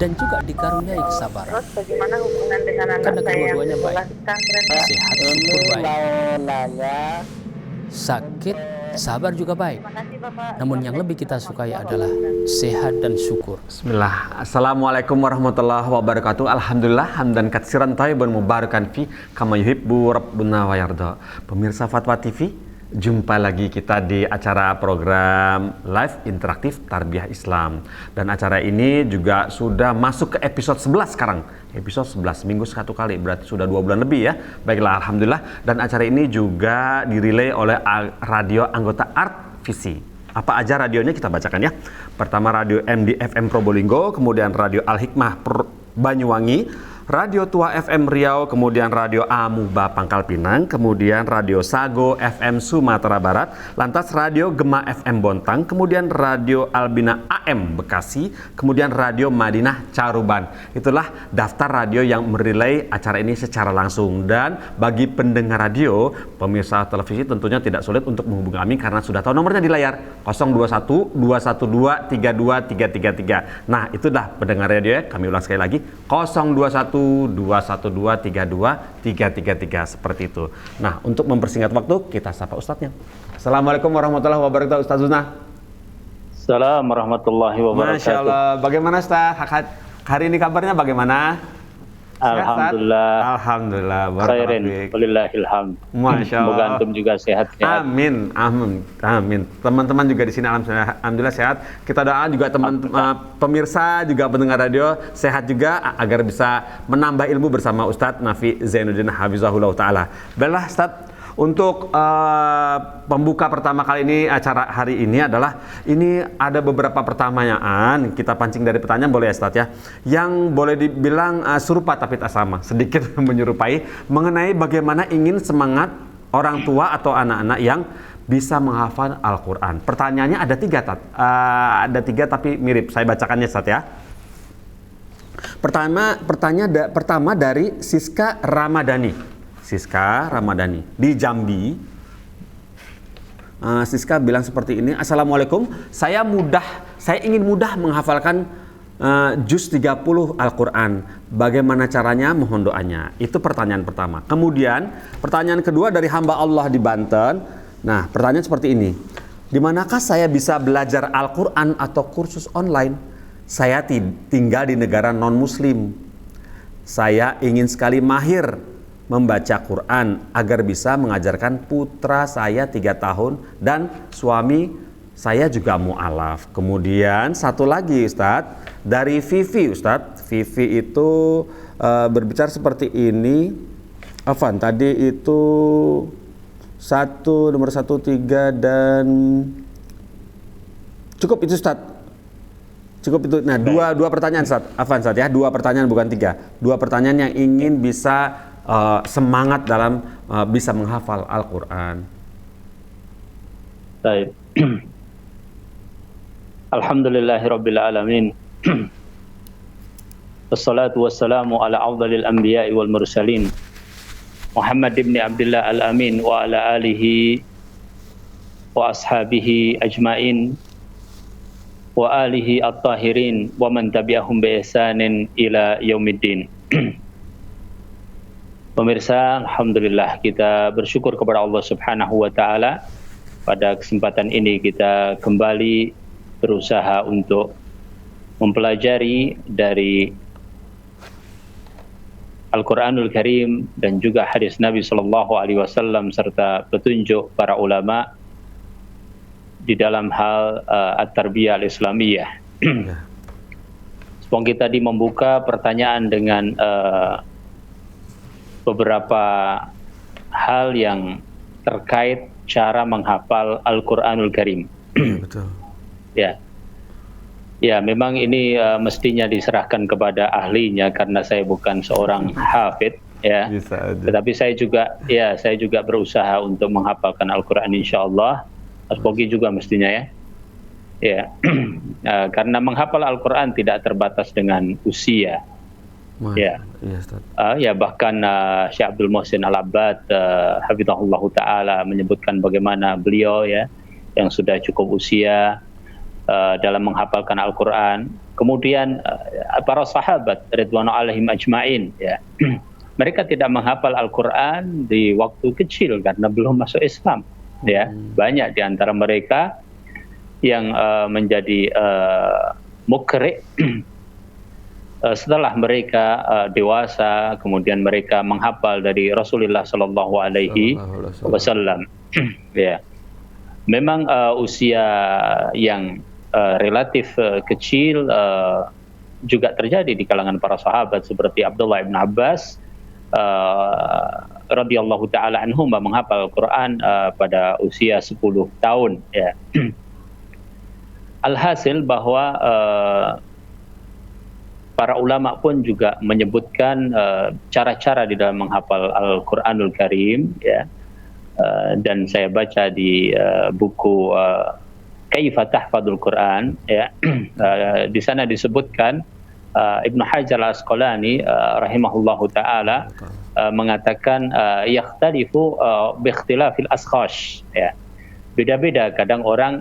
dan juga dikaruniai kesabaran. Terus bagaimana hubungan dengan anak Karena saya yang kedua-duanya sekolah baik. di pesantren, Pak? Sehat, syukur Ini baik. mau nanya Sakit, sabar juga baik. Terima kasih, Bapak. Namun yang lebih kita sukai adalah sehat dan syukur. Bismillah. Assalamualaikum warahmatullahi wabarakatuh. Alhamdulillah hamdan katsiran thayyiban mubarakan fi kama yuhibbu rabbuna wa yarda. Pemirsa Fatwa TV, jumpa lagi kita di acara program live interaktif Tarbiyah Islam. Dan acara ini juga sudah masuk ke episode 11 sekarang. Episode 11, minggu satu kali, berarti sudah 2 bulan lebih ya. Baiklah, Alhamdulillah. Dan acara ini juga dirilai oleh radio anggota Art Visi. Apa aja radionya kita bacakan ya. Pertama radio MDFM Probolinggo, kemudian radio Al Hikmah Banyuwangi, Radio Tua FM Riau, kemudian Radio Amuba Pangkal Pinang, kemudian Radio Sago FM Sumatera Barat, lantas Radio Gema FM Bontang, kemudian Radio Albina AM Bekasi, kemudian Radio Madinah Caruban. Itulah daftar radio yang merilai acara ini secara langsung. Dan bagi pendengar radio, pemirsa televisi tentunya tidak sulit untuk menghubungi kami karena sudah tahu nomornya di layar 021 212 32333. Nah, itulah pendengar radio ya. Kami ulang sekali lagi 021 212 32333 seperti itu. Nah, untuk mempersingkat waktu kita sapa ustadznya. Assalamualaikum warahmatullahi wabarakatuh, Ustaz Zuna. Assalamualaikum warahmatullahi wabarakatuh. Masya Allah. Bagaimana Ustaz? Hari ini kabarnya bagaimana? Alhamdulillah. Alhamdulillah. Khairin. Walillahilhamd. Masya Allah. Semoga antum juga sehat-sehat. Amin, amin, amin. Teman-teman juga di sini alhamdulillah sehat. Kita doa juga pemirsa juga pendengar radio sehat juga agar bisa menambah ilmu bersama Ustadz Nafi Zainuddin Hafizahullah Ta'ala. Baiklah Ustadz, untuk pembuka pertama kali ini acara hari ini adalah ini ada beberapa pertanyaan, kita pancing dari pertanyaan boleh ya Ustadz ya, yang boleh dibilang serupa tapi tak sama, sedikit menyerupai mengenai bagaimana ingin semangat orang tua atau anak-anak yang bisa menghafal Al-Quran. Pertanyaannya ada tiga, ada tiga tapi mirip, saya bacakannya Ustadz ya. Pertama dari Siska Ramadhani di Jambi. Siska bilang seperti ini. Assalamualaikum, saya ingin mudah menghafalkan juz 30 Al-Quran. Bagaimana caranya? Mohon doanya. Itu pertanyaan pertama. Kemudian pertanyaan kedua dari hamba Allah di Banten. Nah, pertanyaan seperti ini. Di manakah saya bisa belajar Al-Quran atau kursus online? Saya tinggal di negara non-muslim. Saya ingin sekali mahir membaca Quran agar bisa mengajarkan putra saya 3 tahun dan suami saya juga mu'alaf. Kemudian satu lagi Ustadz, dari Vivi Ustadz. Vivi itu berbicara seperti ini. Afan, tadi itu nomor 1, 3 dan cukup itu Ustadz. Cukup itu. Nah, dua pertanyaan Ustadz. Afan Ustadz ya, 2 pertanyaan bukan 3. 2 pertanyaan yang ingin bisa semangat dalam bisa menghafal Al-Quran. Baik. Alhamdulillahirabbil alamin. Wassalatu wassalamu ala afdhalil anbiya'i wal mursalin. Muhammad ibn Abdullah al-Amin wa ala alihi wa ashabihi ajmain wa alihi at-tahirin wa man tabi'ahum bi ihsanin ila yaumiddin. Pemirsa, alhamdulillah kita bersyukur kepada Allah Subhanahu wa taala. Pada kesempatan ini kita kembali berusaha untuk mempelajari dari Al-Qur'anul Karim dan juga hadis Nabi sallallahu alaihi wasallam serta petunjuk para ulama di dalam hal at-tarbiyah al-islamiyah. Sebelum kita membuka pertanyaan dengan beberapa hal yang terkait cara menghafal Al-Quranul Karim. Betul. Ya, memang ini mestinya diserahkan kepada ahlinya karena saya bukan seorang hafid, ya. Tetapi saya juga berusaha untuk menghafalkan Al-Quran insyaallah. Aspogi juga mestinya ya. Ya, karena menghafal Al-Quran tidak terbatas dengan usia. Ya, bahkan Syekh Abdul Muhsin Al-Abbad hafizahullah taala menyebutkan bagaimana beliau ya yang sudah cukup usia dalam menghafalkan Al-Quran. Kemudian para sahabat ridwanu alaihim ajma'in, ya, mereka tidak menghafal Al-Quran di waktu kecil karena belum masuk Islam. Ya, banyak di antara mereka yang menjadi mukri setelah mereka dewasa, kemudian mereka menghafal dari Rasulullah Sallallahu Alaihi Wasallam. Ya, memang usia yang relatif kecil juga terjadi di kalangan para sahabat seperti Abdullah bin Abbas radhiyallahu taala anhum menghafal Al-Quran pada usia 10 tahun. Ya. Alhasil bahwa para ulama pun juga menyebutkan cara-cara di dalam menghafal Al-Quranul Karim, ya. Dan saya baca di buku Kaifa Tahfadzul Quran, ya. Di sana disebutkan Ibnu Hajar Al-Asqalani rahimahullahu taala mengatakan yakhtalifu bi ikhtilafil askhash, ya. Beda-beda kadang orang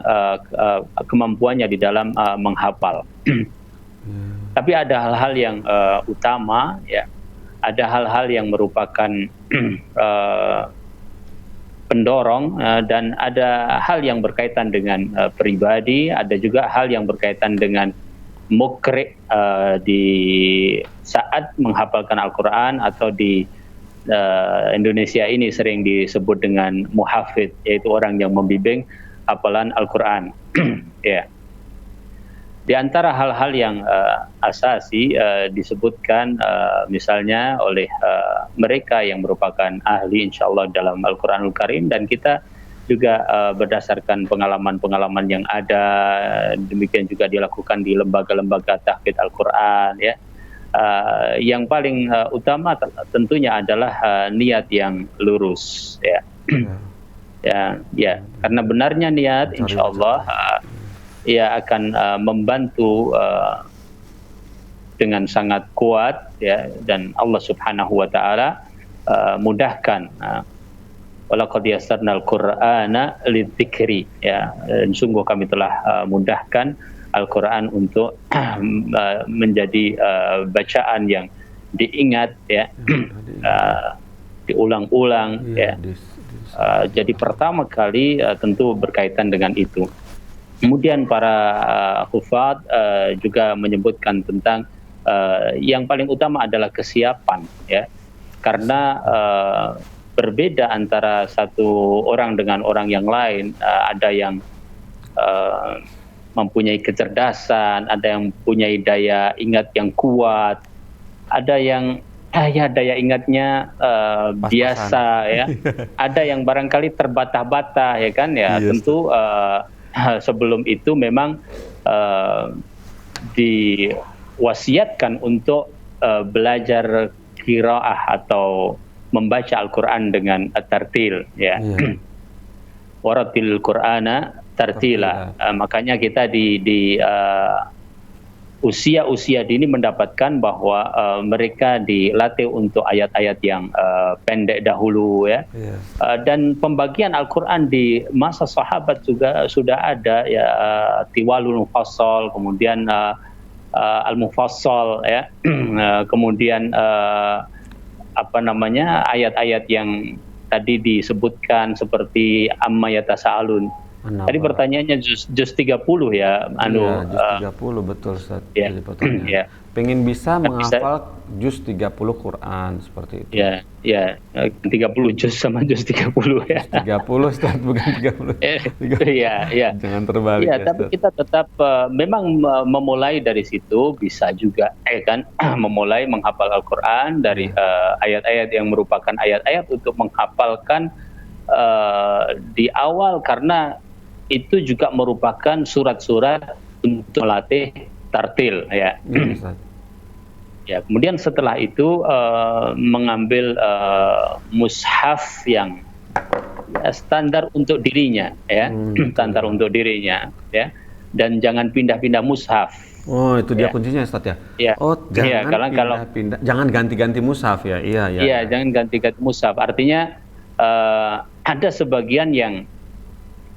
kemampuannya di dalam menghafal. Tapi ada hal-hal yang utama, ya. Ada hal-hal yang merupakan pendorong dan ada hal yang berkaitan dengan pribadi, ada juga hal yang berkaitan dengan mukri di saat menghafalkan Al-Quran, atau di Indonesia ini sering disebut dengan muhafidz, yaitu orang yang membimbing hafalan Al-Quran. Ya. Di antara hal-hal yang asasi disebutkan misalnya oleh mereka yang merupakan ahli insyaallah dalam Al-Quranul Karim, dan kita juga berdasarkan pengalaman-pengalaman yang ada, demikian juga dilakukan di lembaga-lembaga tahfidz Al-Quran, ya. Yang paling utama tentunya adalah niat yang lurus, ya. Ya, karena benarnya niat insyaallah ia akan membantu dengan sangat kuat, ya, dan Allah Subhanahu wa taala mudahkan. Walaqad yassarnal Qur'ana lidzikri, ya, dan sungguh kami telah mudahkan Al-Quran untuk menjadi bacaan yang diingat, ya, diulang-ulang, ya. Jadi pertama kali tentu berkaitan dengan itu. Kemudian para hufadz juga menyebutkan tentang yang paling utama adalah kesiapan, ya, karena berbeda antara satu orang dengan orang yang lain. Ada yang mempunyai kecerdasan, ada yang mempunyai daya ingat yang kuat, ada yang ya daya ingatnya biasa, ya. Ada yang barangkali terbata-bata, ya kan, ya. Yes. Tentu sebelum itu memang diwasiatkan untuk belajar qiraah atau membaca Al-Quran dengan tartil, ya. Waratil Qur'ana tartila. Makanya kita di usia-usia dini mendapatkan bahwa mereka dilatih untuk ayat-ayat yang pendek dahulu, ya. Dan pembagian Al-Quran di masa sahabat juga sudah ada, ya, tiwalul mufassal, kemudian al-mufassal, ya. Kemudian ayat-ayat yang tadi disebutkan seperti amma yatasaalun. Tadi pertanyaannya juz 30, ya, juz 30 betul, Ustaz. Ya. Ya. Pengen bisa menghafal juz 30 Quran seperti itu. Ya, 30 juz sama juz 30, ya. 30, Ustaz, bukan 30. Iya. Jangan terbalik. Ya, tapi kita tetap memang memulai dari situ bisa juga, kan, memulai menghafal Al-Quran dari ayat-ayat yang merupakan ayat-ayat untuk menghafalkan di awal, karena itu juga merupakan surat-surat untuk melatih tartil, ya. Ya, kemudian setelah itu mengambil mushaf yang standar untuk dirinya, ya. Standar untuk dirinya, ya. Dan jangan pindah-pindah mushaf. Oh, itu dia kuncinya, Ustaz, ya. Ya. Oh, jangan pindah-pindah. Jangan ganti-ganti mushaf, ya. Iya, jangan ganti-ganti mushaf. Artinya ada sebagian yang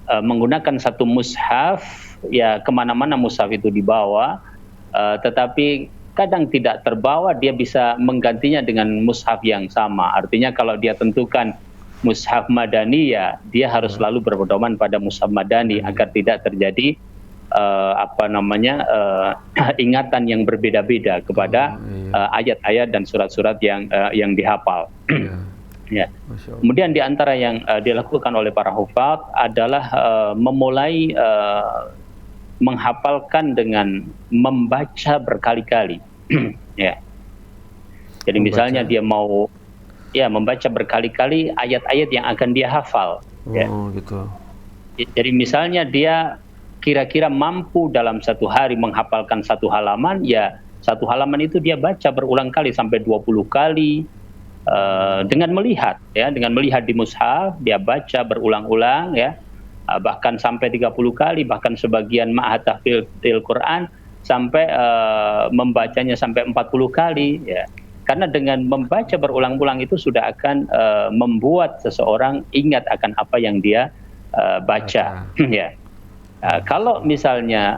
menggunakan satu mushaf, ya kemana-mana mushaf itu dibawa, tetapi kadang tidak terbawa, dia bisa menggantinya dengan mushaf yang sama. Artinya kalau dia tentukan mushaf madani, ya dia harus selalu berpedoman pada mushaf madani agar tidak terjadi ingatan yang berbeda-beda kepada ayat-ayat dan surat-surat yang dihafal. Ya. Kemudian di antara yang dilakukan oleh para hufaz adalah memulai menghafalkan dengan membaca berkali-kali. Ya. Jadi misalnya dia mau membaca berkali-kali ayat-ayat yang akan dia hafal. Ya. Gitu. Jadi misalnya dia kira-kira mampu dalam satu hari menghafalkan satu halaman, ya satu halaman itu dia baca berulang kali sampai 20 kali. Dengan melihat di mushaf dia baca berulang-ulang, ya, bahkan sampai 30 kali, bahkan sebagian ma'had tahfidz Quran sampai membacanya sampai 40 kali, ya. Karena dengan membaca berulang-ulang itu sudah akan membuat seseorang ingat akan apa yang dia baca. Ya. Kalau misalnya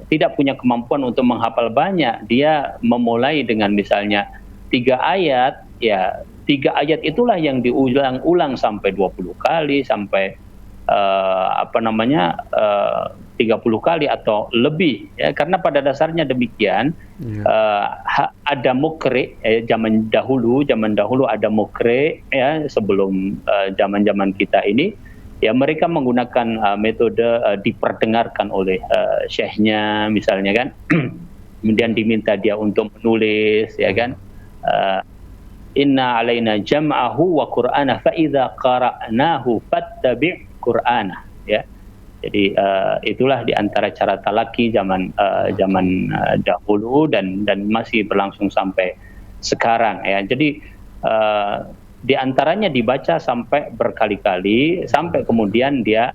tidak punya kemampuan untuk menghafal banyak, dia memulai dengan misalnya 3 ayat, ya 3 ayat itulah yang diulang-ulang sampai 20 kali, sampai 30 kali atau lebih, ya, karena pada dasarnya demikian. Ada mukri, zaman dahulu ada mukri, ya, sebelum zaman kita ini, ya mereka menggunakan metode diperdengarkan oleh syekhnya misalnya, kan. Kemudian diminta dia untuk menulis, ya kan. Inna alaina jam'ahu wa qur'ana fa idza qara'nahu fattabi' qur'ana, ya. Jadi itulah di antara cara talaki zaman dahulu dan masih berlangsung sampai sekarang, ya. Jadi di antaranya dibaca sampai berkali-kali sampai kemudian dia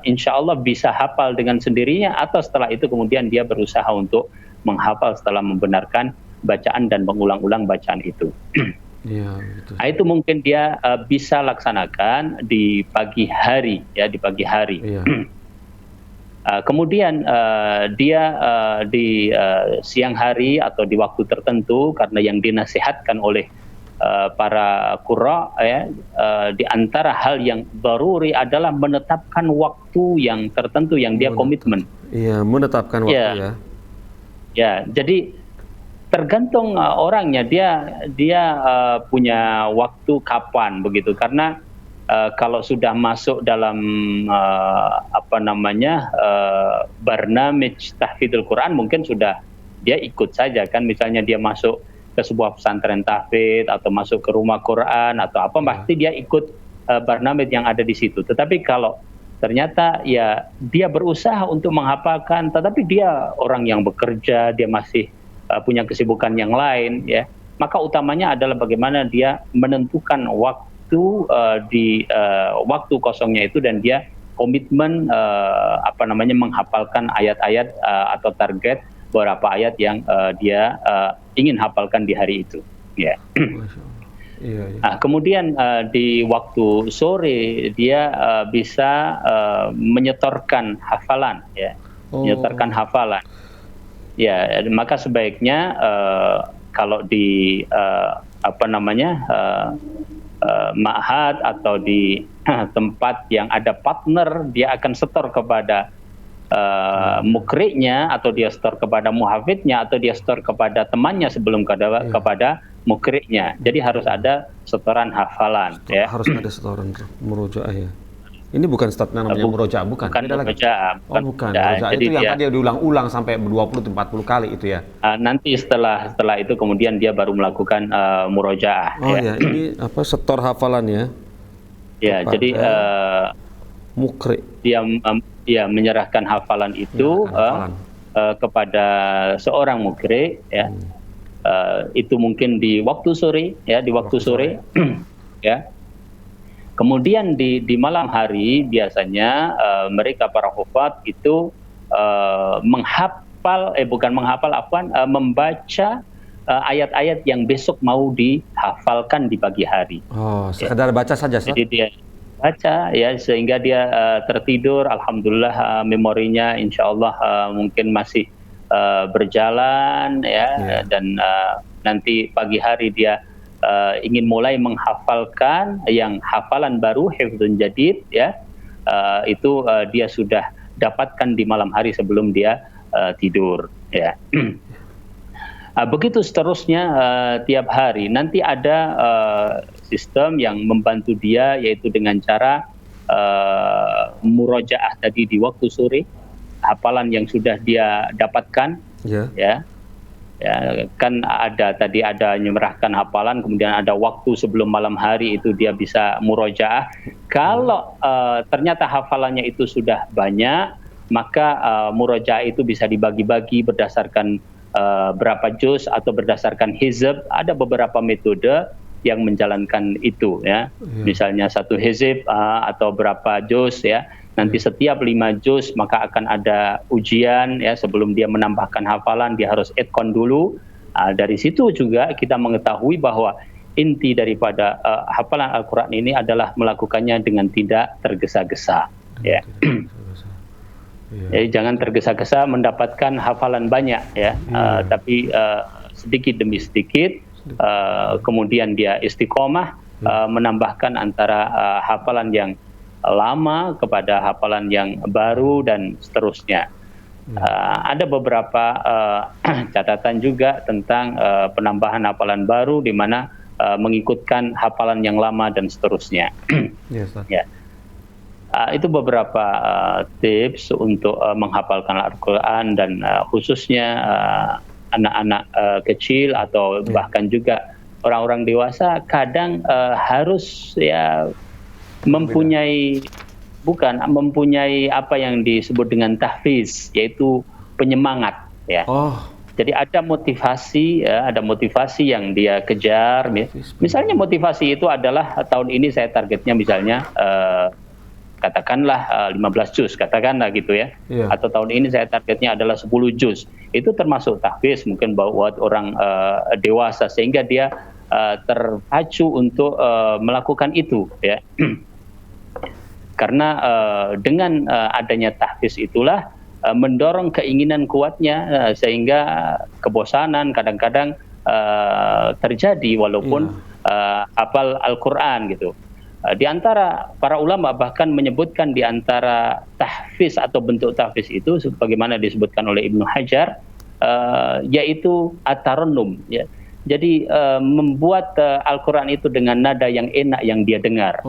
insya Allah bisa hafal dengan sendirinya, atau setelah itu kemudian dia berusaha untuk menghafal setelah membenarkan bacaan dan mengulang-ulang bacaan itu. Ya, betul. Nah, itu mungkin dia bisa laksanakan di pagi hari, ya, di pagi hari. Ya. Kemudian dia di siang hari atau di waktu tertentu, karena yang dinasihatkan oleh para qurra, ya, di antara hal yang daruri adalah menetapkan waktu yang tertentu yang dia komitmen. Iya, menetapkan waktu, ya. Ya, jadi tergantung orangnya, dia punya waktu kapan begitu, karena kalau sudah masuk dalam barnamij tahfidzul Quran, mungkin sudah dia ikut saja, kan. Misalnya dia masuk ke sebuah pesantren tahfidz atau masuk ke rumah Quran atau apa, pasti dia ikut barnamij yang ada di situ. Tetapi kalau ternyata ya dia berusaha untuk menghafalkan, tetapi dia orang yang bekerja, dia masih punya kesibukan yang lain, ya, maka utamanya adalah bagaimana dia menentukan waktu di waktu kosongnya itu, dan dia komitmen menghafalkan ayat-ayat atau target beberapa ayat yang dia ingin hafalkan di hari itu, ya. Nah, kemudian di waktu sore dia bisa menyetorkan hafalan, ya, menyetorkan hafalan. Ya, maka sebaiknya kalau di ma'had atau di tempat yang ada partner, dia akan setor kepada mukri'nya, atau dia setor kepada muhafidnya, atau dia setor kepada temannya sebelum kepada mukri'nya. Jadi harus ada setoran hafalan, ya. Harus ada setoran murojaah, ya. Ini bukan stat namanya murojaah, bukan? Bukan murojaah. Bukan. Murojaah itu yang tadi diulang-ulang sampai 20-40 kali itu, ya. Nanti setelah itu kemudian dia baru melakukan murojaah. Oh ya, ini setor hafalan, ya. Ya, jadi mukri. Dia menyerahkan hafalan itu kepada seorang mukri, ya. Itu mungkin di waktu sore, ya, di waktu sore. Ya. Kemudian di malam hari biasanya mereka para hufaz itu membaca ayat-ayat yang besok mau dihafalkan di pagi hari. Oh, sekedar baca saja, Ustaz? Jadi dia baca ya sehingga dia tertidur. Alhamdulillah memorinya insya Allah mungkin masih berjalan ya, dan nanti pagi hari dia ingin mulai menghafalkan yang hafalan baru hifdzun jadid ya, itu dia sudah dapatkan di malam hari sebelum dia tidur ya. Begitu seterusnya tiap hari. Nanti ada sistem yang membantu dia, yaitu dengan cara murojaah tadi di waktu sore, hafalan yang sudah dia dapatkan ya, kan ada menyerahkan hafalan, kemudian ada waktu sebelum malam hari itu dia bisa murojaah. Kalau ternyata hafalannya itu sudah banyak, maka murojaah itu bisa dibagi-bagi berdasarkan berapa juz atau berdasarkan hizb. Ada beberapa metode yang menjalankan itu ya. Misalnya 1 hizb atau berapa juz ya. Nanti setiap 5 juz maka akan ada ujian ya, sebelum dia menambahkan hafalan dia harus itqan dulu. Dari situ juga kita mengetahui bahwa inti daripada hafalan Al-Qur'an ini adalah melakukannya dengan tidak tergesa-gesa ya. Jadi jangan tergesa-gesa mendapatkan hafalan banyak ya, tapi sedikit demi sedikit, kemudian dia istiqomah menambahkan antara hafalan yang lama kepada hafalan yang baru dan seterusnya. Ada beberapa catatan juga tentang penambahan hafalan baru di mana mengikutkan hafalan yang lama dan seterusnya. Ya. Itu beberapa tips untuk menghafalkan Al-Quran, dan khususnya anak-anak kecil atau bahkan juga orang-orang dewasa kadang harus ya mempunyai apa yang disebut dengan tahfiz, yaitu penyemangat ya. Jadi ada motivasi ya, ada motivasi yang dia kejar. Misalnya motivasi itu adalah tahun ini saya targetnya misalnya katakanlah 15 juz, katakanlah gitu ya. Atau tahun ini saya targetnya adalah 10 juz. Itu termasuk tahfiz mungkin buat orang dewasa, sehingga dia terpacu untuk melakukan itu ya. Karena dengan adanya tahfiz itulah mendorong keinginan kuatnya, sehingga kebosanan kadang-kadang terjadi walaupun hafal Al-Quran gitu. Di antara para ulama bahkan menyebutkan di antara tahfiz atau bentuk tahfiz itu sebagaimana disebutkan oleh Ibnu Hajar, yaitu at-tarannum ya. Jadi membuat Al-Quran itu dengan nada yang enak yang dia dengar.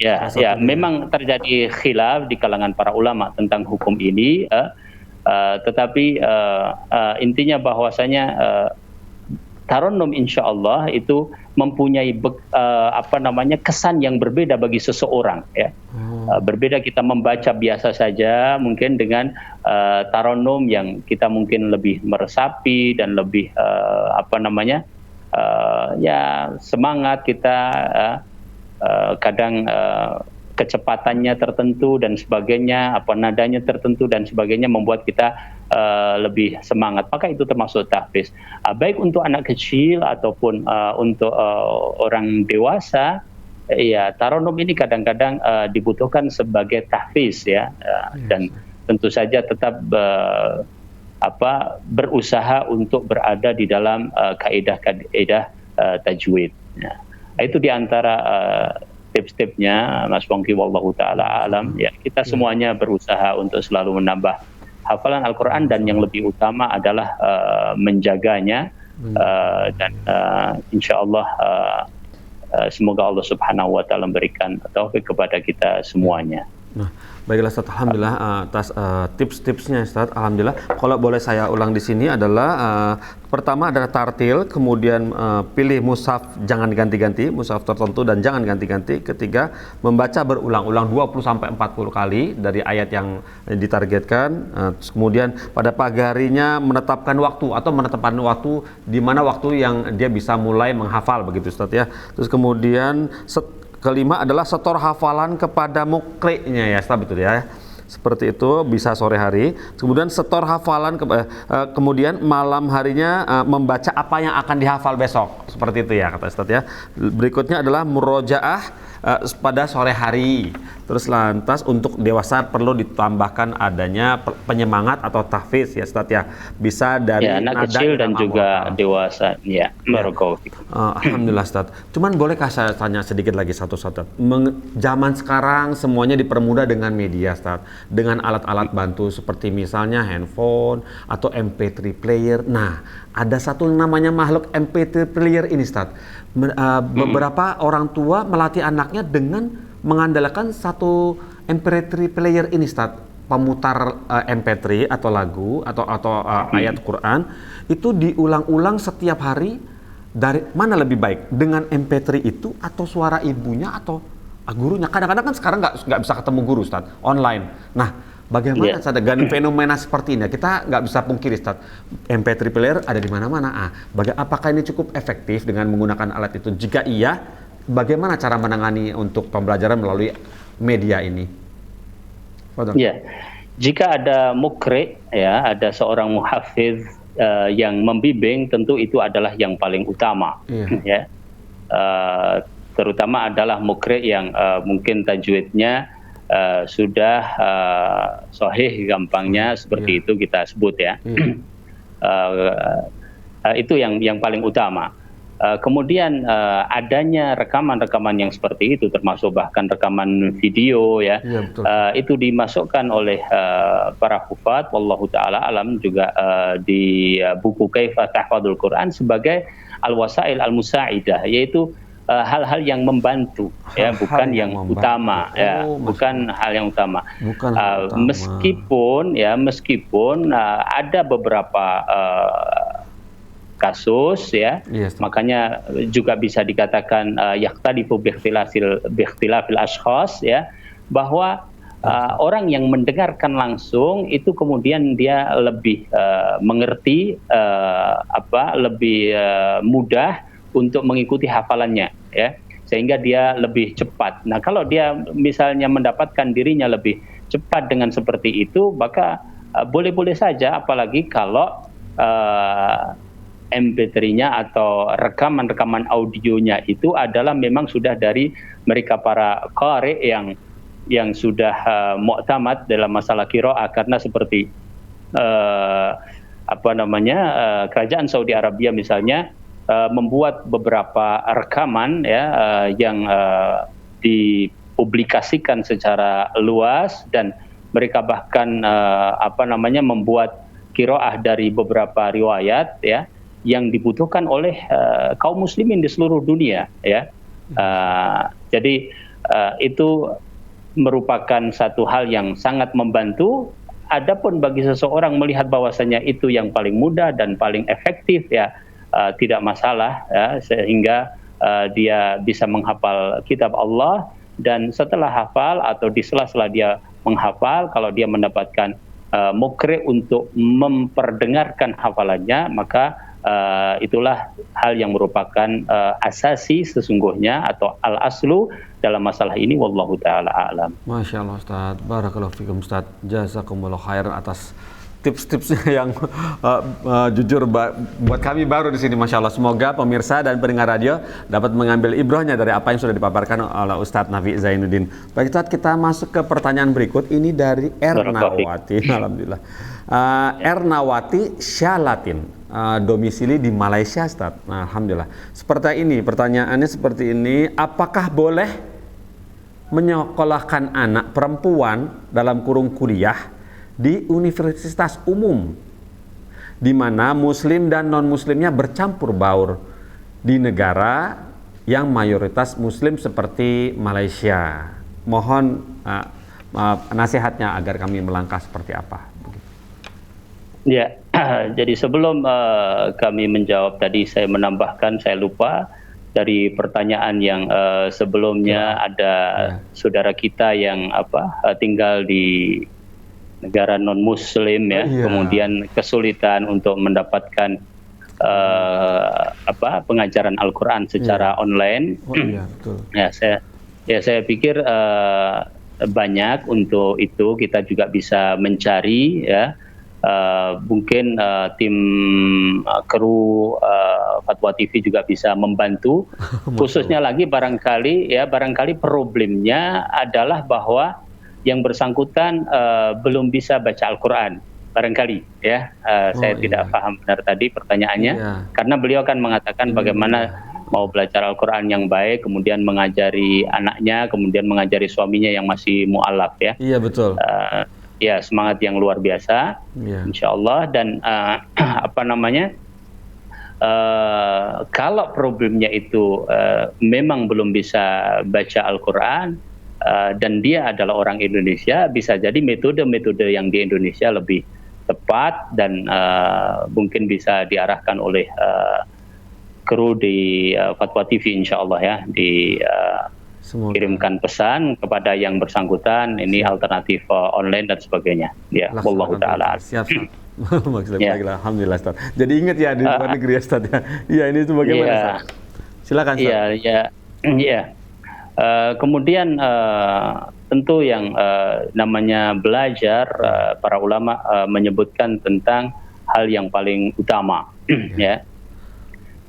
Ya, memang terjadi khilaf di kalangan para ulama tentang hukum ini, tetapi intinya bahwasanya tarannum insyaallah itu mempunyai kesan yang berbeda bagi seseorang ya. Berbeda kita membaca biasa saja mungkin dengan tarannum yang kita mungkin lebih meresapi dan lebih ya semangat kita, kadang kecepatannya tertentu dan sebagainya, nadanya tertentu dan sebagainya membuat kita lebih semangat. Maka itu termasuk tahfiz. Baik untuk anak kecil ataupun untuk orang dewasa, ya tarannum ini kadang-kadang dibutuhkan sebagai tahfiz ya, dan tentu saja tetap berusaha untuk berada di dalam kaidah-kaidah tajwid. Nah, itu diantara tips-tipsnya Mas Pongki, wallahu taala alam ya. Kita semuanya berusaha untuk selalu menambah hafalan Al-Quran, dan yang lebih utama adalah menjaganya, dan insyaallah semoga Allah Subhanahu wa taala memberikan taufik kepada kita semuanya. Nah, baiklah Ustaz, alhamdulillah atas tips-tipsnya Ustaz. Alhamdulillah. Kalau boleh saya ulang di sini adalah pertama adalah tartil, kemudian pilih mushaf jangan ganti-ganti, mushaf tertentu dan jangan ganti-ganti. Ketiga, membaca berulang-ulang 20 sampai 40 kali dari ayat yang ditargetkan. Kemudian pada pagi harinya menetapkan waktu di mana waktu yang dia bisa mulai menghafal begitu Ustaz ya. Terus kemudian kelima adalah setor hafalan kepada mukri'nya ya, Ustaz, betul ya. Seperti itu bisa sore hari. Kemudian setor hafalan kemudian malam harinya membaca apa yang akan dihafal besok. Seperti itu ya kata Ustaz ya. Berikutnya adalah murojaah pada sore hari. Terus lantas untuk dewasa perlu ditambahkan adanya penyemangat atau tahfiz ya Ustaz ya. Bisa dari anak nada kecil dan Imam juga Al-Quran. dewasa. Ya, barakallahu fikum. Alhamdulillah Ustaz. Cuman bolehkah saya tanya sedikit lagi satu Ustaz? Zaman sekarang semuanya dipermudah dengan media Ustaz. Dengan alat-alat bantu seperti misalnya handphone atau MP3 player. Nah, ada satu namanya makhluk MP3 player ini Ustaz. Beberapa orang tua melatih anaknya dengan mengandalkan satu MP3 player ini Ustaz. Pemutar MP3 atau lagu atau ayat Quran itu diulang-ulang setiap hari. Dari mana lebih baik, dengan MP3 itu atau suara ibunya atau gurunya? Kadang-kadang kan sekarang nggak bisa ketemu guru Ustaz, online. Nah, bagaimana Ustaz dengan fenomena seperti ini? Kita nggak bisa pungkiri Ustaz, MP3 player ada di mana-mana. Apakah ini cukup efektif dengan menggunakan alat itu? Jika iya, bagaimana cara menangani untuk pembelajaran melalui media ini? Ya, jika ada mukri, ya, ada seorang muhafiz yang membimbing, tentu itu adalah yang paling utama, ya. Terutama adalah mukri yang mungkin tajwidnya sudah sahih, gampangnya seperti itu kita sebut ya. Itu yang paling utama. Kemudian adanya rekaman-rekaman yang seperti itu, termasuk bahkan rekaman video ya, itu dimasukkan oleh para hufaz, wallahu taala alam, juga di buku Kaifa Tahfadzul Quran sebagai al-wasail al-musaidah, yaitu hal-hal yang membantu ya, bukan yang utama ya, bukan hal yang utama. Meskipun ada beberapa kasus ya, makanya juga bisa dikatakan yaqtadifu biikhtilafil ashkhas ya, bahwa orang yang mendengarkan langsung itu kemudian dia lebih mengerti, lebih mudah untuk mengikuti hafalannya ya, sehingga dia lebih cepat. Nah, kalau dia misalnya mendapatkan dirinya lebih cepat dengan seperti itu, maka boleh-boleh saja, apalagi kalau MP3-nya atau rekaman-rekaman audionya itu adalah memang sudah dari mereka para qari yang sudah mu'tamad dalam masalah qiraah, karena seperti kerajaan Saudi Arabia misalnya membuat beberapa rekaman ya yang dipublikasikan secara luas, dan mereka bahkan membuat qiraah dari beberapa riwayat ya yang dibutuhkan oleh kaum muslimin di seluruh dunia ya. Jadi itu merupakan satu hal yang sangat membantu. Adapun bagi seseorang melihat bahwasanya itu yang paling mudah dan paling efektif ya, tidak masalah ya, sehingga dia bisa menghafal kitab Allah, dan setelah hafal atau di sela-sela dia menghafal, kalau dia mendapatkan mukri untuk memperdengarkan hafalannya, maka itulah hal yang merupakan asasi sesungguhnya atau al-aslu dalam masalah ini, wallahu taala a'lam. Masya Allah Ustaz, barakallahu fikum Ustaz, jazakumullah khairan atas tips-tipsnya yang jujur buat kami baru di sini, Masya Allah. Semoga pemirsa dan pendengar radio dapat mengambil ibrahnya dari apa yang sudah dipaparkan oleh Ustadz Nafi Zainuddin. Baik Ustadz, kita masuk ke pertanyaan berikut. Ini dari Ernawati. Alhamdulillah. Ernawati Syalatin, domisili di Malaysia Ustadz. Nah, alhamdulillah. Seperti ini, pertanyaannya seperti ini. Apakah boleh menyekolahkan anak perempuan dalam kurung kuliah di universitas umum di mana muslim dan non-muslimnya bercampur baur di negara yang mayoritas muslim seperti Malaysia? Mohon nasihatnya agar kami melangkah seperti apa? Ya, jadi sebelum kami menjawab tadi, saya menambahkan, saya lupa dari pertanyaan yang sebelumnya, ada saudara kita yang tinggal di negara non muslim ya, kemudian kesulitan untuk mendapatkan pengajaran Al-Quran secara online. Betul. Saya pikir banyak untuk itu, kita juga bisa mencari ya mungkin tim kru Fatwa TV juga bisa membantu. Khususnya lagi barangkali problemnya adalah bahwa yang bersangkutan belum bisa baca Al-Quran. Barangkali ya, saya tidak paham benar tadi pertanyaannya, karena beliau kan mengatakan bagaimana mau belajar Al-Quran yang baik, kemudian mengajari anaknya, kemudian mengajari suaminya yang masih mu'alaf ya. Iya betul. Ya, semangat yang luar biasa, insya Allah. Dan kalau problemnya itu memang belum bisa baca Al-Quran, dan dia adalah orang Indonesia, bisa jadi metode-metode yang di Indonesia lebih tepat dan mungkin bisa diarahkan oleh kru di Fatwa TV, insya Allah ya, kirimkan pesan kepada yang bersangkutan, ini alternatif online dan sebagainya. Ya, wallahu taala. Siap. Alhamdulillah Ustaz. Jadi ingat ya di luar negeri ya Ustaz ya. Iya, ini itu bagaimana Ustaz? Silakan Ustaz. Iya. Kemudian tentu yang namanya belajar, para ulama menyebutkan tentang hal yang paling utama, ya,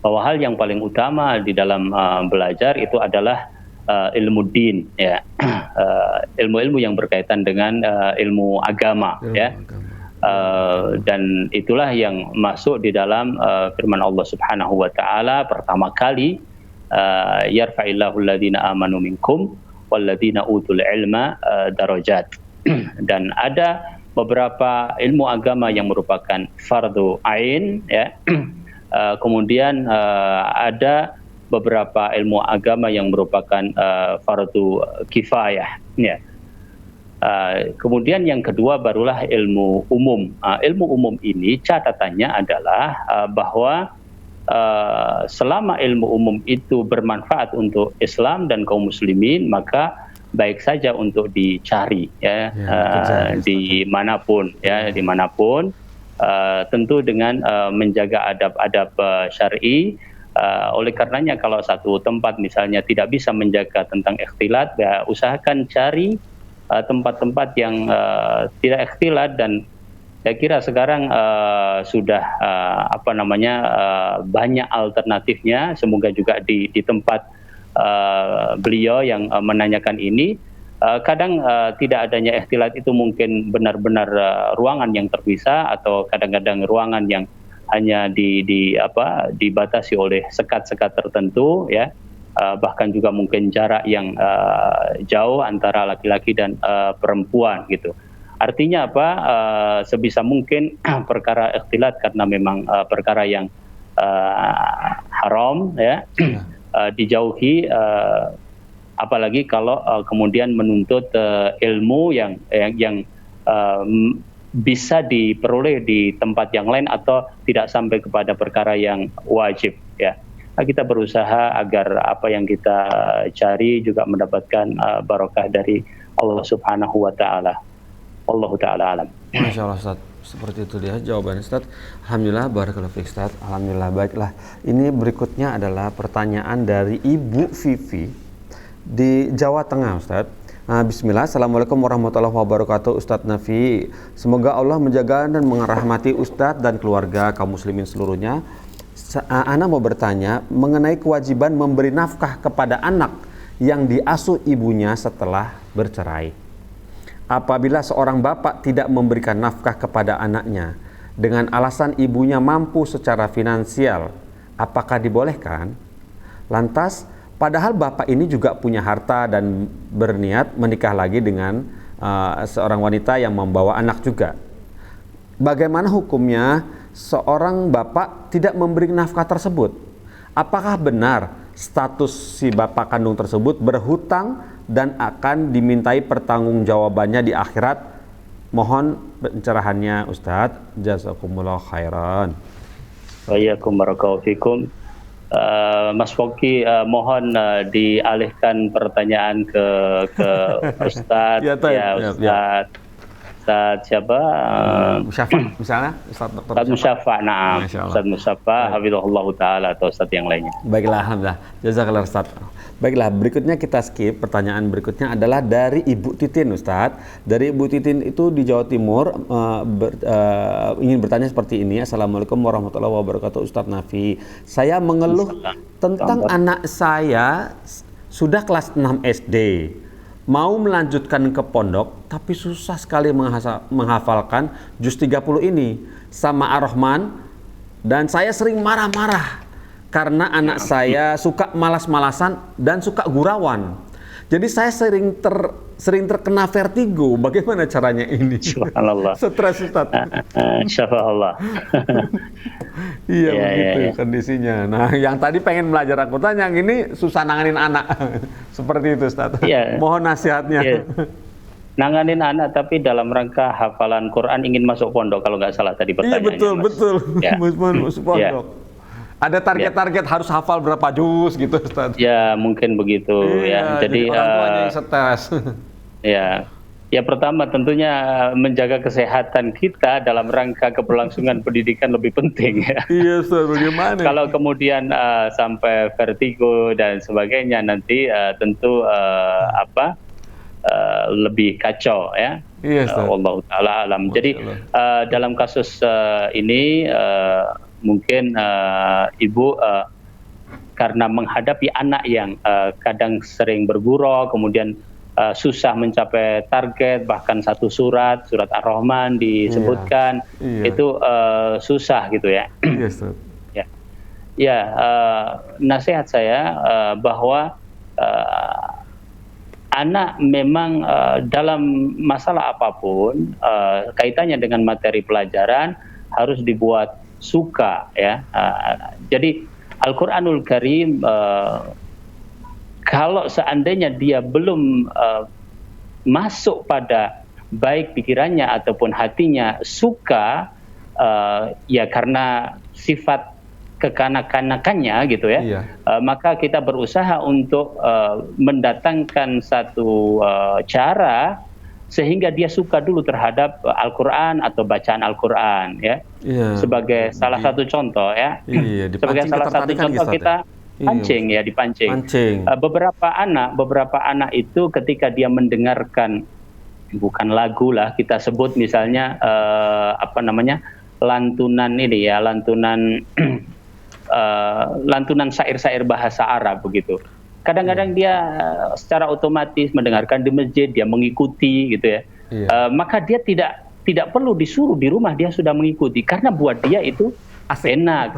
bahwa hal yang paling utama di dalam belajar itu adalah ilmu din, ya, ilmu-ilmu yang berkaitan dengan ilmu agama, ya. Dan itulah yang masuk di dalam firman Allah Subhanahu wa taala pertama kali, yarfa'illahu alladhina amanu minkum walladhina utul ilma darajat. Dan ada beberapa ilmu agama yang merupakan fardu ain, ya. Kemudian ada beberapa ilmu agama yang merupakan fardu kifayah, ya. Kemudian yang kedua barulah ilmu umum. Ilmu umum ini catatannya adalah bahwa selama ilmu umum itu bermanfaat untuk Islam dan kaum muslimin, maka baik saja untuk dicari, ya, dimanapun, ya, dimanapun, tentu dengan menjaga adab-adab syar'i. Oleh karenanya kalau satu tempat misalnya tidak bisa menjaga tentang ikhtilat, ya, usahakan cari tempat-tempat yang tidak ikhtilat. Dan saya kira sekarang sudah banyak alternatifnya. Semoga juga di tempat beliau yang menanyakan ini, kadang tidak adanya ikhtilat itu mungkin benar-benar ruangan yang terpisah, atau kadang-kadang ruangan yang hanya dibatasi oleh sekat-sekat tertentu, ya. Bahkan juga mungkin jarak yang jauh antara laki-laki dan perempuan gitu. Artinya apa? Sebisa mungkin perkara ikhtilat karena memang perkara yang haram, ya, dijauhi, apalagi kalau kemudian menuntut ilmu yang bisa diperoleh di tempat yang lain atau tidak sampai kepada perkara yang wajib, ya. Nah, kita berusaha agar apa yang kita cari juga mendapatkan barokah dari Allah Subhanahu wa taala. Allahu taala alam. Masya Allah Ustaz, seperti itu dia jawaban Ustaz. Alhamdulillah, barakallahu fiik Ustaz. Alhamdulillah, baiklah. Ini berikutnya adalah pertanyaan dari Ibu Vivi di Jawa Tengah Ustaz. Bismillah, Assalamualaikum warahmatullahi wabarakatuh Ustadz Nafi. Semoga Allah menjaga dan merahmati Ustadz dan keluarga kaum muslimin seluruhnya. Ana mau bertanya mengenai kewajiban memberi nafkah kepada anak yang diasuh ibunya setelah bercerai. Apabila seorang bapak tidak memberikan nafkah kepada anaknya dengan alasan ibunya mampu secara finansial, apakah dibolehkan? Lantas, padahal bapak ini juga punya harta dan berniat menikah lagi dengan seorang wanita yang membawa anak juga. Bagaimana hukumnya seorang bapak tidak memberi nafkah tersebut? Apakah benar status si bapak kandung tersebut berhutang dan akan dimintai pertanggungjawabannya di akhirat? Mohon pencerahannya Ustadz. Jazakumullah khairan. Wa iyyakum barakallahu fikum. Mas Foki, mohon dialihkan pertanyaan ke Ustadz. Ya, Ustadz. Ustadz siapa? Musyafa misalnya, Ustadz Dr. Ustadz Musyafa, nah, Masya Allah. Ustadz Musyafa, hafizahullah taala, atau Ustadz yang lainnya. Baiklah, alhamdulillah. Jazakallah Ustaz. Baiklah, berikutnya kita skip. Pertanyaan berikutnya adalah dari Ibu Titin, Ustaz. Dari Ibu Titin itu di Jawa Timur, ingin bertanya seperti ini. Assalamualaikum warahmatullahi wabarakatuh, Ustadz Nafi. Saya mengeluh tentang anak saya sudah kelas 6 SD. Mau melanjutkan ke pondok, tapi susah sekali menghafalkan juz 30 ini sama Ar-Rahman, dan saya sering marah-marah karena anak saya suka malas-malasan dan suka gurauan. Jadi saya sering terkena vertigo. Bagaimana caranya ini? Subhanallah. Stres, Ustaz. Insyaallah. Iya, begitu kondisinya. Nah, yang tadi pengen belajar Al-Quran, yang ini susah nanganin anak. Seperti itu, Ustaz. Iya. Mohon nasihatnya. Iya. Nanganin anak tapi dalam rangka hafalan Quran, ingin masuk pondok kalau nggak salah tadi pertanyaannya. Iya, betul. Ya. Masuk pondok. Ada target-target harus hafal berapa juz gitu, Ustaz. Ya, mungkin begitu ya. Jadi orang tuanya yang stres. Ya. Ya, pertama tentunya menjaga kesehatan kita dalam rangka keberlangsungan pendidikan lebih penting ya. Iya, Ustaz, bagaimana? Kalau kemudian sampai vertigo dan sebagainya, nanti tentu lebih kacau ya. Iya, Ustaz. Wallahu taala alam. Jadi dalam kasus ini mungkin ibu karena menghadapi anak yang kadang sering bergurau, kemudian susah mencapai target, bahkan satu surat Ar-Rahman disebutkan, itu susah gitu ya. Ya, nasihat saya bahwa anak memang dalam masalah apapun kaitannya dengan materi pelajaran harus dibuat suka ya. Jadi Al-Quranul Karim kalau seandainya dia belum masuk pada baik pikirannya ataupun hatinya suka, ya karena sifat kekanak-kanakannya gitu ya, maka kita berusaha untuk mendatangkan satu cara sehingga dia suka dulu terhadap Al-Quran atau bacaan Al-Quran ya. Sebagai salah satu contoh ya. Sebagai salah satu contoh kita dipancing. Beberapa anak itu ketika dia mendengarkan, bukan lagu lah kita sebut, misalnya lantunan ini ya, lantunan syair-syair bahasa Arab begitu. Kadang-kadang dia secara otomatis mendengarkan di masjid, dia mengikuti gitu ya. Maka dia tidak perlu disuruh, di rumah dia sudah mengikuti, karena buat dia itu enak,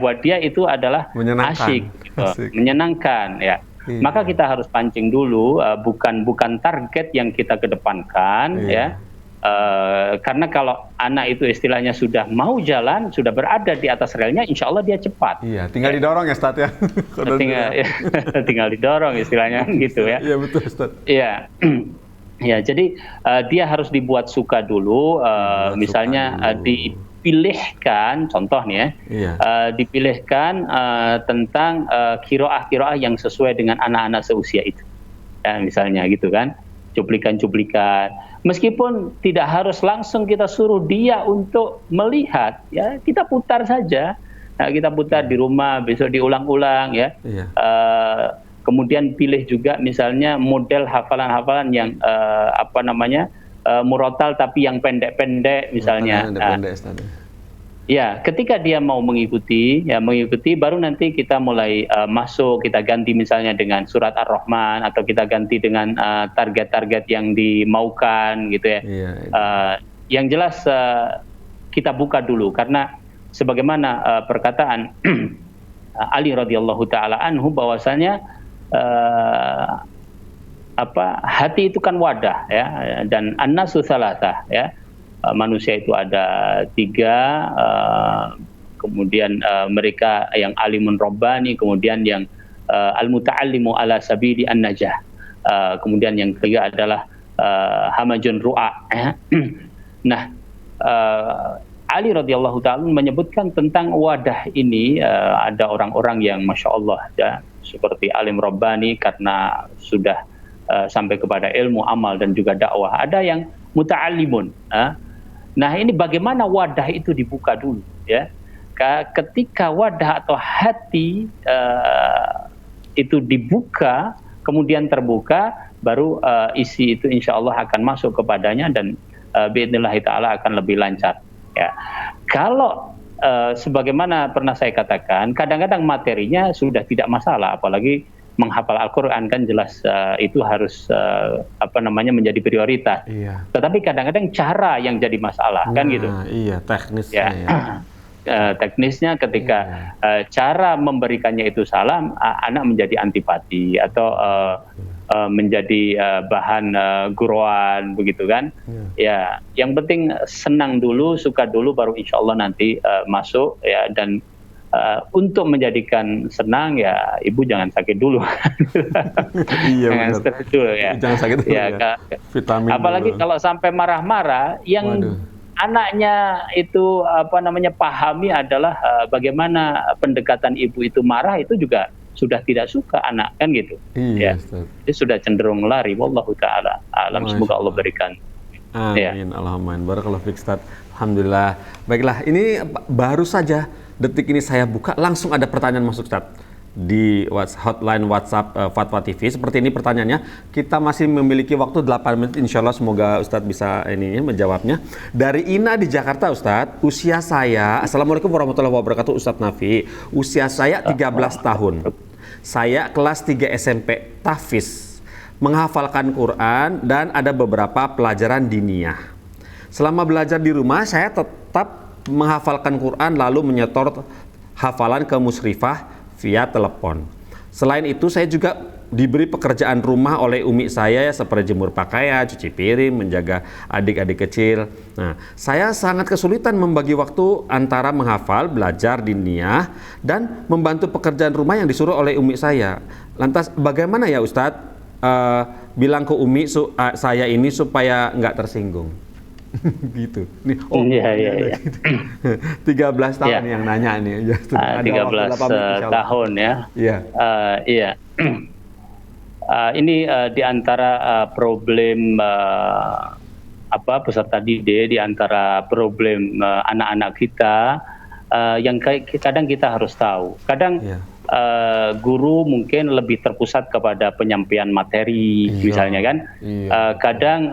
buat dia itu adalah asyik, gitu, menyenangkan ya. Maka kita harus pancing dulu, bukan target yang kita kedepankan ya. Karena kalau anak itu istilahnya sudah mau jalan, sudah berada di atas relnya, insya Allah dia cepat. Iya, tinggal didorong ya, Ustaz ya. Tinggal didorong istilahnya gitu ya. Iya, betul, Ustaz. Iya. Ya, jadi dia harus dibuat suka dulu, misalnya dipilihkan, contoh nih ya, dipilihkan tentang qiraah-qiraah yang sesuai dengan anak-anak seusia itu. Ya, misalnya gitu kan. Cuplikan-cuplikan, meskipun tidak harus langsung kita suruh dia untuk melihat ya, kita putar saja, kita putar di rumah, besok diulang-ulang ya. Kemudian pilih juga misalnya model hafalan-hafalan yang murotal tapi yang pendek-pendek misalnya. Ya, ketika dia mau mengikuti, baru nanti kita mulai masuk, kita ganti misalnya dengan surat Ar-Rahman, atau kita ganti dengan target-target yang dimaukan gitu ya. Yang jelas kita buka dulu, karena sebagaimana perkataan Ali radhiyallahu taala anhu, bahwasanya hati itu kan wadah ya, dan an-nasu tsalatsa ya. Manusia itu ada 3, kemudian mereka yang alimun rabbani, kemudian yang al-muta'allimu ala sabili an-najah, kemudian yang ketiga adalah hamajun ru'a. Nah, Ali radhiyallahu ta'ala menyebutkan tentang wadah ini, ada orang-orang yang Masya Allah ya, seperti alim rabbani karena sudah sampai kepada ilmu, amal dan juga dakwah. Ada yang muta'allimun. Nah, ini bagaimana wadah itu dibuka dulu, ya. Ketika wadah atau hati itu dibuka, kemudian terbuka, baru isi itu insya Allah akan masuk kepadanya dan biidznillah ta'ala akan lebih lancar. Ya. Kalau sebagaimana pernah saya katakan, kadang-kadang materinya sudah tidak masalah, apalagi menghafal Al-Quran kan jelas itu harus menjadi prioritas. Iya. Tetapi kadang-kadang cara yang jadi masalah, kan gitu. Iya, teknisnya. Ya. Teknisnya ketika cara memberikannya itu salah, anak menjadi antipati atau menjadi bahan guruan, begitu kan? Ya, yang penting senang dulu, suka dulu, baru insya Allah nanti masuk, ya. Dan untuk menjadikan senang, ya ibu jangan sakit dulu. Jangan stres dulu, ya. Jangan sakit dulu, ya. Vitamin apalagi dulu. Kalau sampai marah-marah, yang anaknya itu pahami adalah bagaimana pendekatan ibu itu marah, itu juga sudah tidak suka anak, kan gitu. Iya, ya. Dia sudah cenderung lari. Wallahu ta'ala alam. Semoga Allah berikan. Amin. Ya. Allahumma. Barakallahu fiik, Ustaz. Alhamdulillah. Baiklah, ini baru saja detik ini saya buka, langsung ada pertanyaan masuk, Ustaz, di hotline WhatsApp Fatwa TV. Seperti ini pertanyaannya. Kita masih memiliki waktu 8 menit, insya Allah semoga Ustadz bisa menjawabnya. Dari Ina di Jakarta, Ustadz. Usia saya, Assalamualaikum warahmatullahi wabarakatuh, Ustadz Nafi. Usia saya 13 tahun. Saya kelas 3 SMP tahfiz, menghafalkan Quran dan ada beberapa pelajaran diniyah. Selama belajar di rumah, saya tetap menghafalkan Quran lalu menyetor hafalan ke musrifah via telepon. Selain itu, saya juga diberi pekerjaan rumah oleh umi saya, seperti jemur pakaian, cuci piring, menjaga adik-adik kecil. Nah, saya sangat kesulitan membagi waktu antara menghafal, belajar diniyah, dan membantu pekerjaan rumah yang disuruh oleh umi saya. Lantas, bagaimana ya Ustadz? Bilang ke umi saya ini supaya nggak tersinggung. Gitu. Nih, iya. 13 tahun yang nanya nih. 13 tahun ya. Iya. Iya. Ini di antara problem peserta didik, di antara problem anak-anak kita yang kadang kita harus tahu. Kadang guru mungkin lebih terpusat kepada penyampaian materi, misalnya kan. Kadang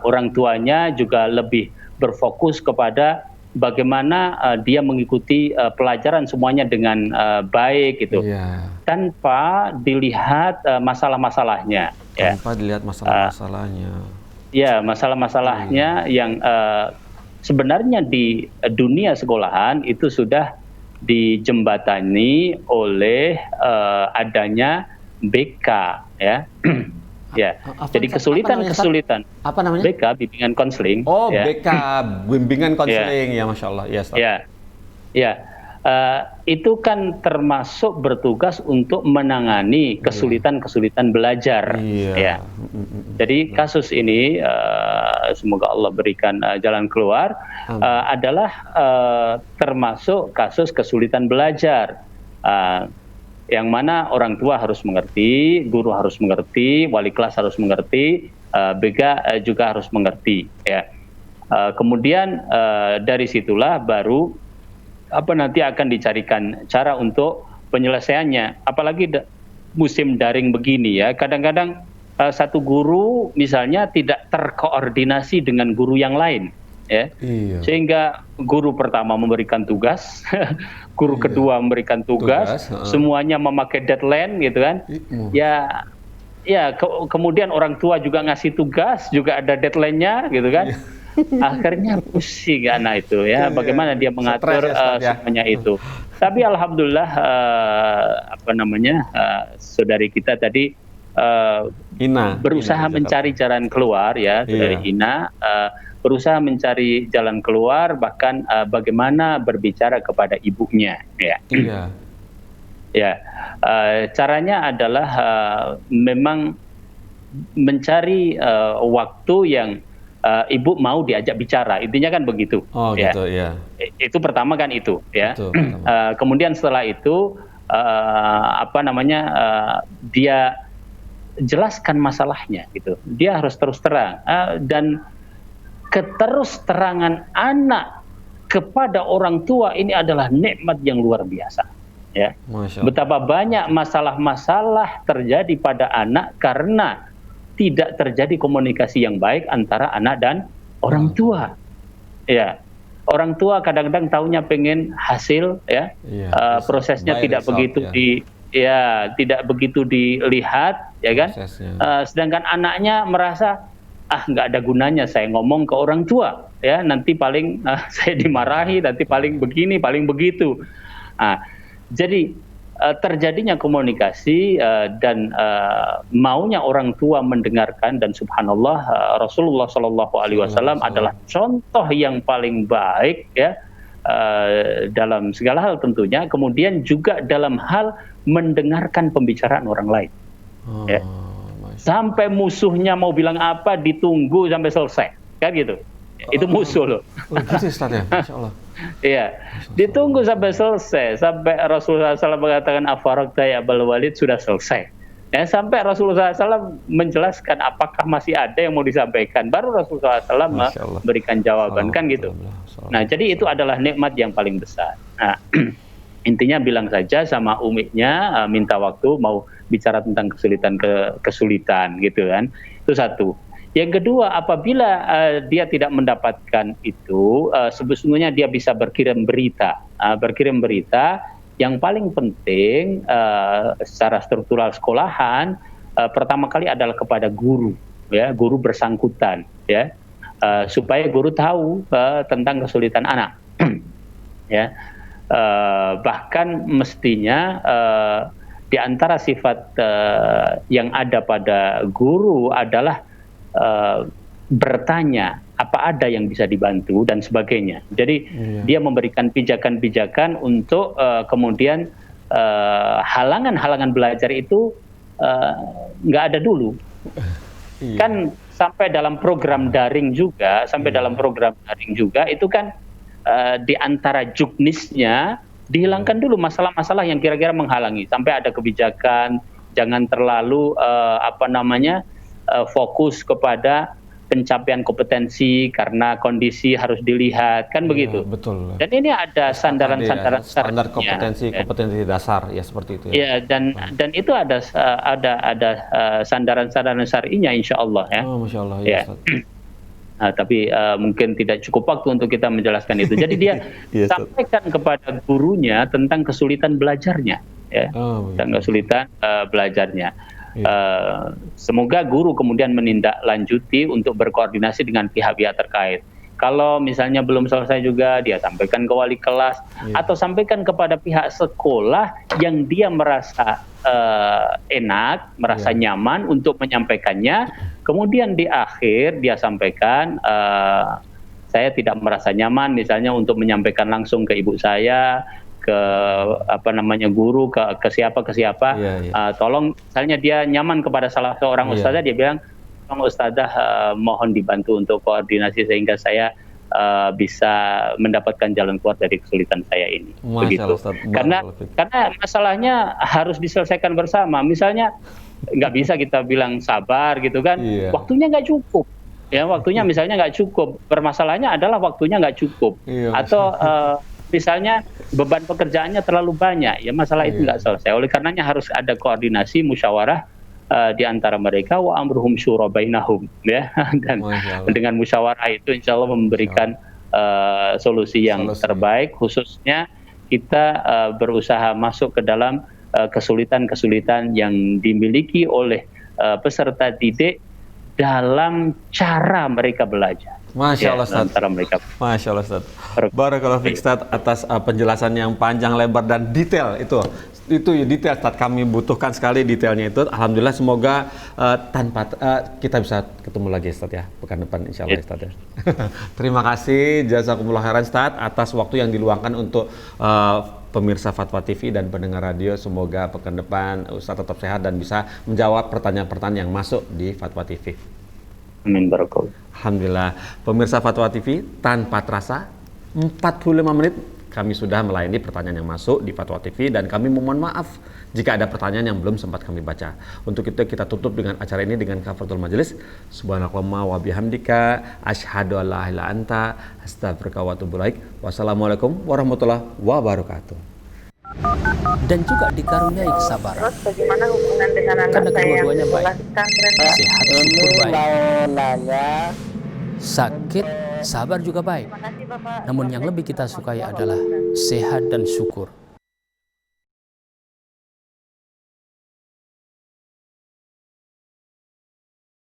orang tuanya juga lebih berfokus kepada bagaimana dia mengikuti pelajaran semuanya dengan baik gitu, tanpa dilihat masalah-masalahnya. Tanpa dilihat masalah-masalahnya. Ya, masalah-masalahnya yang sebenarnya di dunia sekolahan itu sudah dijembatani oleh adanya BK, ya. Ya. Jadi kesulitan. Apa namanya? BK, bimbingan konseling. Oh, ya. BK, bimbingan konseling, ya, Masya Allah. Ya. Itu kan termasuk bertugas untuk menangani kesulitan-kesulitan belajar. Ya. Jadi kasus ini semoga Allah berikan jalan keluar, adalah termasuk kasus kesulitan belajar. Yang mana orang tua harus mengerti, guru harus mengerti, wali kelas harus mengerti, BK juga harus mengerti. Ya. Kemudian dari situlah baru nanti akan dicarikan cara untuk penyelesaiannya. Apalagi musim daring begini ya, kadang-kadang satu guru misalnya tidak terkoordinasi dengan guru yang lain, ya. Sehingga guru pertama memberikan tugas, guru kedua memberikan tugas, semuanya memakai deadline gitu kan. Kemudian orang tua juga ngasih tugas, juga ada deadline-nya gitu kan. Akhirnya pusing anak itu ya, bagaimana dia mengatur semuanya itu. Tapi alhamdulillah saudari kita tadi Ina berusaha mencari jalan keluar ya, saudari Ina berusaha mencari jalan keluar, bahkan bagaimana berbicara kepada ibunya ya. Caranya adalah memang mencari waktu yang ibu mau diajak bicara, intinya kan begitu. Gitu ya. Itu pertama kan itu ya. Kemudian setelah itu dia jelaskan masalahnya gitu. Dia harus terus terang, dan keterus terangan anak kepada orang tua ini adalah nikmat yang luar biasa. Ya, betapa banyak masalah-masalah terjadi pada anak karena tidak terjadi komunikasi yang baik antara anak dan orang tua. Ya, orang tua kadang-kadang taunya pengen hasil, ya, prosesnya tidak begitu tidak begitu dilihat, ya kan? Sedangkan anaknya merasa nggak ada gunanya saya ngomong ke orang tua, ya, nanti paling saya dimarahi, nanti paling begini, paling begitu. Jadi terjadinya komunikasi dan maunya orang tua mendengarkan, dan subhanallah Rasulullah Shallallahu Alaihi Wasallam adalah contoh yang paling baik, ya, dalam segala hal tentunya. Kemudian juga dalam hal mendengarkan pembicaraan orang lain. Ya. Sampai musuhnya mau bilang apa ditunggu sampai selesai, kan gitu. Itu musuh loh. Gitu Ustaz ya, Masya Allah. Iya, ditunggu sampai selesai, sampai Rasulullah SAW mengatakan afaragta ya Abul Walid, sudah selesai. Ya, sampai Rasulullah SAW menjelaskan apakah masih ada yang mau disampaikan, baru Rasulullah SAW memberikan jawaban, kan gitu. Nah, jadi itu adalah nikmat yang paling besar. Nah, intinya bilang saja sama umiknya, minta waktu, mau bicara tentang kesulitan gitu kan. Itu satu. Yang kedua, apabila dia tidak mendapatkan itu, sebetulnya dia bisa berkirim berita. Berkirim berita yang paling penting secara struktural sekolahan, pertama kali adalah kepada guru, ya, guru bersangkutan, ya, supaya guru tahu tentang kesulitan anak. Ya, bahkan mestinya di antara sifat yang ada pada guru adalah bertanya apa ada yang bisa dibantu dan sebagainya. Jadi dia memberikan pijakan-pijakan untuk kemudian halangan-halangan belajar itu nggak ada dulu. Kan sampai dalam program daring juga, itu kan di antara juknisnya dihilangkan dulu masalah-masalah yang kira-kira menghalangi. Sampai ada kebijakan jangan terlalu fokus kepada pencapaian kompetensi karena kondisi harus dilihat, kan begitu. Betul. Dan ini ada sandaran-sandaran standar kompetensi dasar, ya, seperti itu. Ya, dan itu ada sandaran-sandaran syar'inya, insya Allah, ya. Oh, Masya Allah, ya. Tapi mungkin tidak cukup waktu untuk kita menjelaskan itu. Jadi dia sampaikan kepada gurunya tentang kesulitan belajarnya, ya, tentang kesulitan belajarnya. Semoga guru kemudian menindaklanjuti untuk berkoordinasi dengan pihak-pihak terkait. Kalau misalnya belum selesai juga, dia sampaikan ke wali kelas, atau sampaikan kepada pihak sekolah yang dia merasa enak, merasa nyaman untuk menyampaikannya. Kemudian di akhir dia sampaikan, saya tidak merasa nyaman misalnya untuk menyampaikan langsung ke ibu saya, ke guru, ke siapa, tolong, misalnya dia nyaman kepada salah seorang ustadzah, dia bilang, tolong ustadzah, mohon dibantu untuk koordinasi sehingga saya bisa mendapatkan jalan keluar dari kesulitan saya ini. Begitu. Karena masalahnya harus diselesaikan bersama. Misalnya nggak bisa kita bilang sabar gitu kan, waktunya nggak cukup. Ya, waktunya misalnya nggak cukup. Permasalahannya adalah waktunya nggak cukup. Atau misalnya beban pekerjaannya terlalu banyak, ya, masalah itu nggak selesai. Oleh karenanya harus ada koordinasi, musyawarah di antara mereka, wa amruhum syura bainahum, ya, dan dengan musyawarah itu insya Allah memberikan solusi yang terbaik. Khususnya kita berusaha masuk ke dalam kesulitan-kesulitan yang dimiliki oleh peserta didik dalam cara mereka belajar. Masya Allah, Ustaz. Masya Allah, Ustaz. Barakallahu fiik, Ustaz, atas penjelasan yang panjang, lebar, dan detail itu ya, detail, Ustaz. Kami butuhkan sekali detailnya itu. Alhamdulillah, semoga kita bisa ketemu lagi, Ustaz, ya, pekan depan insya Allah, Ustaz, ya. Terima kasih, jazakumullah khairan, Ustaz, atas waktu yang diluangkan untuk pemirsa Fatwa TV dan pendengar radio. Semoga pekan depan Ustaz tetap sehat dan bisa menjawab pertanyaan-pertanyaan yang masuk di Fatwa TV. Amin, barakallah. Alhamdulillah, pemirsa Fatwa TV, tanpa terasa 45 menit kami sudah melayani pertanyaan yang masuk di Fatwa TV dan kami memohon maaf jika ada pertanyaan yang belum sempat kami baca. Untuk itu kita tutup dengan acara ini dengan kafaratul majelis. Subhanakallahumma wa bihamdika asyhadu an la ilaha illa anta astaghfiruka wa atubu ilaik. Wassalamualaikum warahmatullahi wabarakatuh. Dan juga dikaruniai kesabaran. Terus bagaimana hubungan dengan anak Karena saya yang kedua-duanya baik. sekolah di pesantren, Pak? Sehat, syukur baik. nanya Sakit, sabar juga baik. Terima kasih Bapak. Namun yang lebih kita sukai adalah sehat dan syukur.